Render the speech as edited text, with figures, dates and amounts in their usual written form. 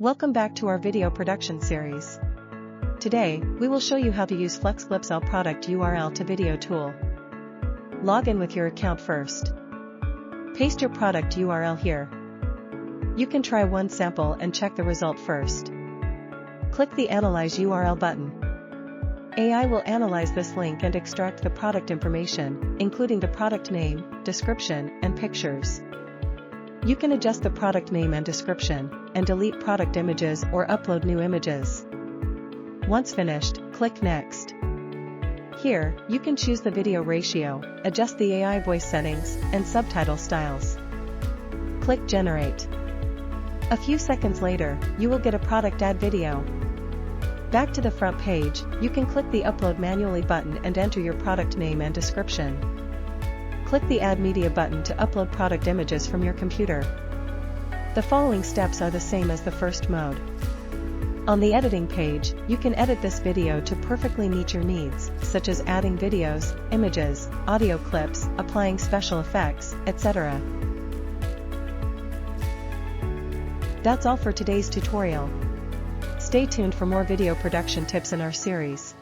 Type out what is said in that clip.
Welcome back to our video production series. Today, we will show you how to use FlexClip AI product URL to video tool. Log in with your account first. Paste your product URL here. You can try one sample and check the result first. Click the Analyze URL button. AI will analyze this link and extract the product information, including the product name, description, and pictures. You can adjust the product name and description, and delete product images or upload new images. Once finished, click Next. Here, you can choose the video ratio, adjust the AI voice settings, and subtitle styles. Click Generate. A few seconds later, you will get a product ad video. Back to the front page, you can click the Upload Manually button and enter your product name and description. Click the Add Media button to upload product images from your computer. The following steps are the same as the first mode. On the editing page, you can edit this video to perfectly meet your needs, such as adding videos, images, audio clips, applying special effects, etc. That's all for today's tutorial. Stay tuned for more video production tips in our series.